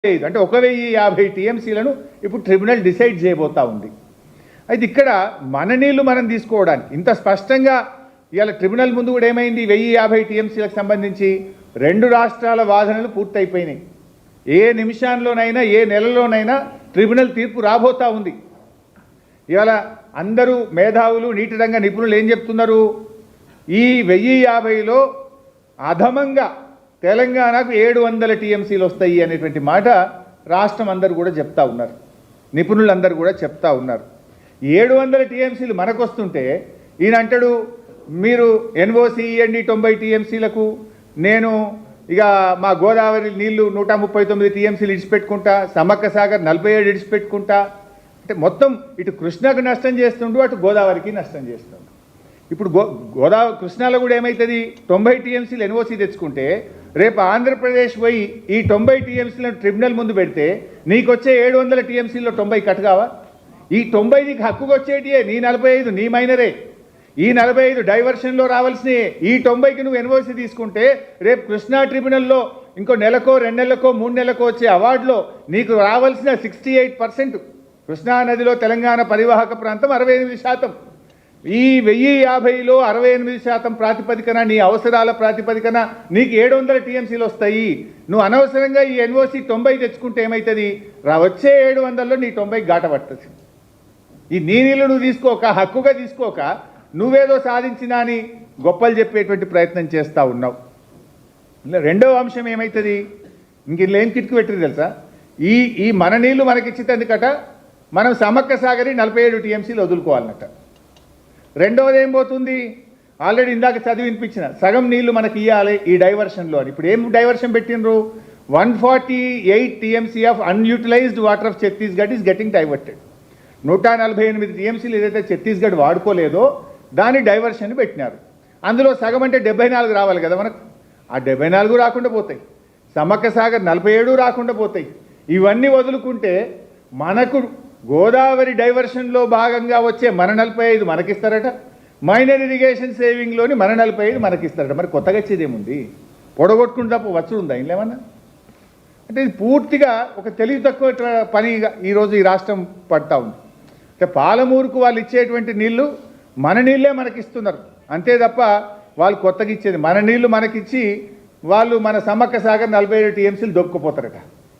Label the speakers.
Speaker 1: అంటే 1050 టీఎంసీలను ఇప్పుడు tribunal decide చేయబోతా ఉంది. అయితే ఇక్కడ మన నీళ్లు మనం తీసుకోవడానికి ఇంత స్పష్టంగా ఇవాళ ట్రిబ్యునల్ ముందు కూడా ఏమైంది, 1050 టీఎంసీలకు సంబంధించి 2 రాష్ట్రాల వాదనలు పూర్తయిపోయినాయి. ఏ నిమిషంలోనైనా ఏ నెలలోనైనా ట్రిబ్యునల్ తీర్పు రాబోతా ఉంది. ఇవాళ అందరూ మేధావులు నీటి రంగ నిపుణులు ఏం చెప్తున్నారు, ఈ 1050లో అధమంగా తెలంగాణకు 700 టీఎంసీలు వస్తాయి అనేటువంటి మాట రాష్ట్రం అందరూ కూడా చెప్తా ఉన్నారు, నిపుణులందరూ కూడా చెప్తా ఉన్నారు. 700 టీఎంసీలు మనకు వస్తుంటే ఈయన అంటాడు మీరు ఎన్ఓసి ఇవ్వండి 90 టీఎంసీలకు, నేను ఇక మా గోదావరి నీళ్లు 139 టీఎంసీలు ఇడిచిపెట్టుకుంటా, సమ్మక్క సాగర్ 47 ఇడిచిపెట్టుకుంటా. అంటే మొత్తం ఇటు కృష్ణకు నష్టం చేస్తుండు, అటు గోదావరికి నష్టం చేస్తుండు. ఇప్పుడు గోదావరి కృష్ణాలో కూడా ఏమవుతుంది, 90 టీఎంసీలు ఎన్ఓసి తెచ్చుకుంటే రేపు ఆంధ్రప్రదేశ్ పోయి ఈ 90 టీఎంసీలను ట్రిబ్యునల్ ముందు పెడితే నీకు వచ్చే 700 టీఎంసీలో 90 కట్ కావా? ఈ 90 నీకు హక్కుకు వచ్చేటియే, నీ 45 నీ మైనరే. ఈ 45 డైవర్షన్లో రావాల్సినవి. ఈ 90కి నువ్వు ఎన్ఓసి తీసుకుంటే రేపు కృష్ణా ట్రిబ్యునల్లో ఇంకో నెలకో 2 నెలలకో 3 నెలలకో వచ్చే అవార్డులో నీకు రావాల్సిన 68%. కృష్ణా నదిలో తెలంగాణ పరివాహక ప్రాంతం 68%. ఈ 1050లో 68% ప్రాతిపదికన నీ అవసరాల ప్రాతిపదికన నీకు 700 టీఎంసీలు వస్తాయి. నువ్వు అనవసరంగా ఈ ఎన్ఓసి 90 తెచ్చుకుంటే ఏమవుతుంది, వచ్చే 700లో నీ 90 గాట పడుతుంది. ఈ నీ నీళ్ళు నువ్వు తీసుకోక, హక్కుగా తీసుకోక నువ్వేదో సాధించినా అని గొప్పలు చెప్పేటువంటి ప్రయత్నం చేస్తూ ఉన్నావు. రెండవ అంశం ఏమవుతుంది, ఇంక ఇలా ఏం కిట్కు పెట్టింది తెలుసా, ఈ మన నీళ్లు మనకిచ్చినందుకట మనం సమ్మక్క సాగరి 47 టీఎంసీలు వదులుకోవాలన్నట. రెండవది ఏం పోతుంది, ఆల్రెడీ ఇందాక చదివి వినిపించిన సగం నీళ్లు మనకి ఇవ్వాలి ఈ డైవర్షన్లో అని. ఇప్పుడు ఏం డైవర్షన్ పెట్టినరు, 148 TMC of unutilised water of Chhattisgarh is getting diverted. 148 టీఎంసీలు ఏదైతే ఛత్తీస్గఢ్ వాడుకోలేదో దాని డైవర్షన్ పెట్టినారు. అందులో సగం అంటే 74 రావాలి కదా మనకు, ఆ 74 రాకుండా పోతాయి. సమ్మక్క సాగర్ 47 రాకుండా పోతాయి. ఇవన్నీ వదులుకుంటే మనకు గోదావరి డైవర్షన్లో భాగంగా వచ్చే మన 45 మనకిస్తారట, మైనర్ ఇరిగేషన్ సేవింగ్లోని మన 45 మనకిస్తారట. మరి కొత్తగా వచ్చేదేముంది, పొడగొట్టుకుంటే తప్ప వచ్చుడుందా ఇంకేమన్నా? అంటే ఇది పూర్తిగా ఒక తెలివి తక్కువ పనిగా ఈరోజు ఈ రాష్ట్రం పడతా ఉంది. అంటే పాలమూరుకు వాళ్ళు ఇచ్చేటువంటి నీళ్లు మన నీళ్ళే మనకిస్తున్నారు అంతే తప్ప వాళ్ళు కొత్తగా ఇచ్చేది మన నీళ్లు మనకిచ్చి వాళ్ళు మన సమ్మక్క సాగర్ 47 టీఎంసీలు దొక్కుపోతారట.